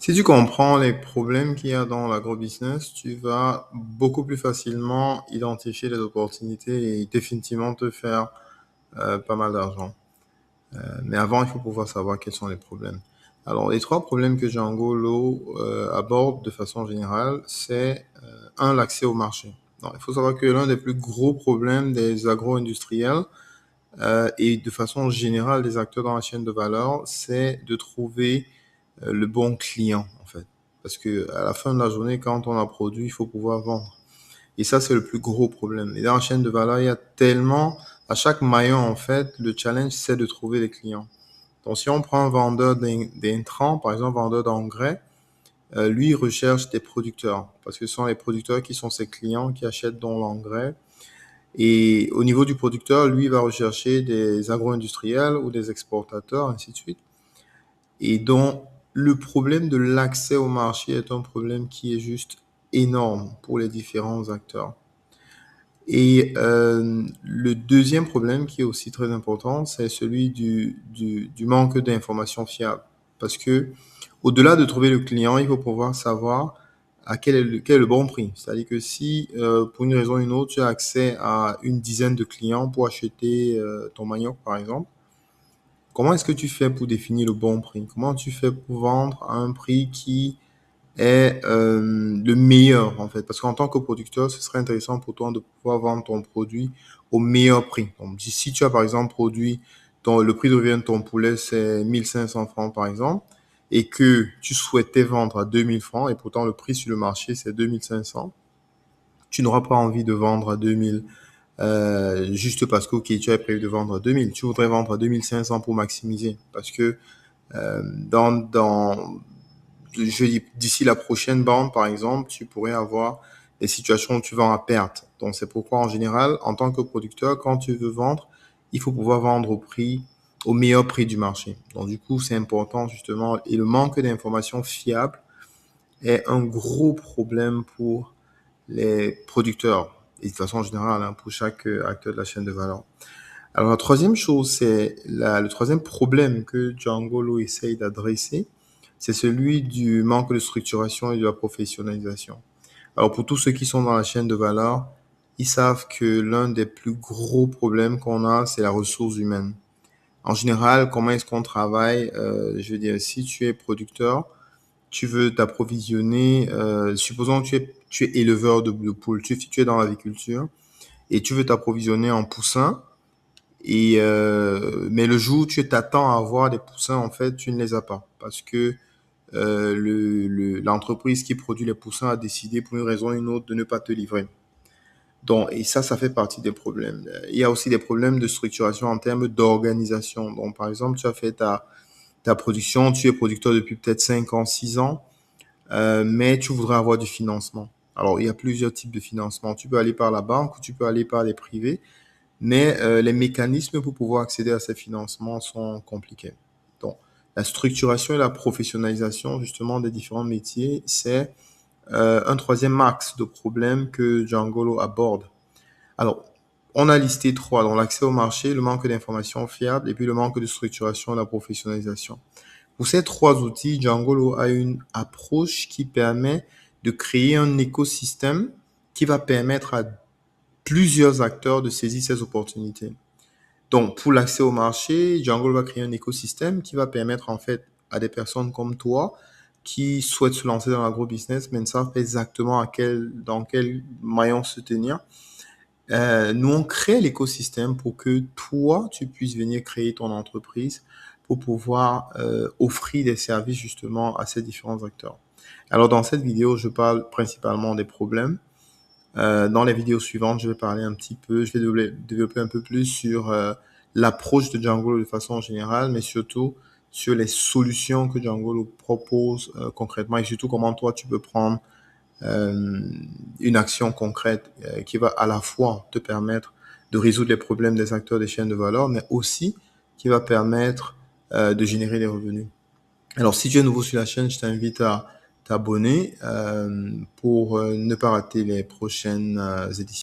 Si tu comprends les problèmes qu'il y a dans l'agrobusiness, tu vas beaucoup plus facilement identifier les opportunités et définitivement te faire pas mal d'argent. Mais avant, il faut pouvoir savoir quels sont les problèmes. Alors, les trois problèmes que Django aborde de façon générale, c'est l'accès au marché. Donc, il faut savoir que l'un des plus gros problèmes des agro-industriels et de façon générale des acteurs dans la chaîne de valeur, c'est de trouver le bon client, en fait. Parce que à la fin de la journée, quand on a produit, il faut pouvoir vendre. Et ça, c'est le plus gros problème. Et dans la chaîne de valeur, il y a tellement, à chaque maillon, en fait, le challenge, c'est de trouver les clients. Donc, si on prend un vendeur d'intrants, par exemple, vendeur d'engrais, lui, il recherche des producteurs. Parce que ce sont les producteurs qui sont ses clients, qui achètent donc l'engrais. Et au niveau du producteur, lui, il va rechercher des agro-industriels ou des exportateurs, ainsi de suite. Et donc, le problème de l'accès au marché est un problème qui est juste énorme pour les différents acteurs. Et le deuxième problème qui est aussi très important, c'est celui du manque d'informations fiables. Parce que au-delà de trouver le client, il faut pouvoir savoir quel est le bon prix. C'est-à-dire que si, pour une raison ou une autre, tu as accès à une dizaine de clients pour acheter ton manioc, par exemple, comment est-ce que tu fais pour définir le bon prix? Comment tu fais pour vendre à un prix qui est le meilleur, en fait? Parce qu'en tant que producteur, ce serait intéressant pour toi de pouvoir vendre ton produit au meilleur prix. Donc, si tu as par exemple produit, le prix de revient de ton poulet, c'est 1500 francs par exemple, et que tu souhaitais vendre à 2000 francs, et pourtant le prix sur le marché, c'est 2500, tu n'auras pas envie de vendre à 2000 juste parce que, ok, tu avais prévu de vendre à 2000. Tu voudrais vendre à 2500 pour maximiser. Parce que je dis, d'ici la prochaine bande, par exemple, tu pourrais avoir des situations où tu vends à perte. Donc, c'est pourquoi, en général, en tant que producteur, quand tu veux vendre, il faut pouvoir vendre au meilleur prix du marché. Donc, du coup, c'est important, justement. Et le manque d'informations fiables est un gros problème pour les producteurs. Et de façon générale, hein, pour chaque acteur de la chaîne de valeur. Alors, la troisième chose, le troisième problème que Django essaye d'adresser, c'est celui du manque de structuration et de la professionnalisation. Alors, pour tous ceux qui sont dans la chaîne de valeur, ils savent que l'un des plus gros problèmes qu'on a, c'est la ressource humaine. En général, comment est-ce qu'on travaille? Je veux dire, si tu es producteur, tu veux t'approvisionner, supposons que tu es éleveur de poules, tu es dans l'agriculture et tu veux t'approvisionner en poussins. Mais le jour où tu t'attends à avoir des poussins, en fait, tu ne les as pas parce que l'entreprise qui produit les poussins a décidé pour une raison ou une autre de ne pas te livrer. Donc, et ça fait partie des problèmes. Il y a aussi des problèmes de structuration en termes d'organisation. Donc, par exemple, tu as fait ta production, tu es producteur depuis peut-être 5 ans, 6 ans, mais tu voudrais avoir du financement. Alors, il y a plusieurs types de financement. Tu peux aller par la banque ou tu peux aller par les privés. Mais les mécanismes pour pouvoir accéder à ces financements sont compliqués. Donc, la structuration et la professionnalisation justement des différents métiers, c'est un troisième axe de problème que Django aborde. Alors, on a listé trois, donc l'accès au marché, le manque d'informations fiables et puis le manque de structuration et la professionnalisation. Pour ces trois outils, Django a une approche qui permet de créer un écosystème qui va permettre à plusieurs acteurs de saisir ces opportunités. Donc, pour l'accès au marché, Django va créer un écosystème qui va permettre en fait à des personnes comme toi qui souhaitent se lancer dans l'agro-business mais ne savent pas exactement dans quel maillon se tenir. Nous, on crée l'écosystème pour que toi, tu puisses venir créer ton entreprise pour pouvoir offrir des services justement à ces différents acteurs. Alors, dans cette vidéo, je parle principalement des problèmes. Dans les vidéos suivantes, je vais parler un petit peu, je vais développer un peu plus sur l'approche de Django de façon générale, mais surtout sur les solutions que Django propose concrètement et surtout comment toi tu peux prendre euh, une action concrète qui va à la fois te permettre de résoudre les problèmes des acteurs des chaînes de valeur, mais aussi qui va permettre de générer des revenus. Alors, si tu es nouveau sur la chaîne, je t'invite à t'abonner pour ne pas rater les prochaines éditions.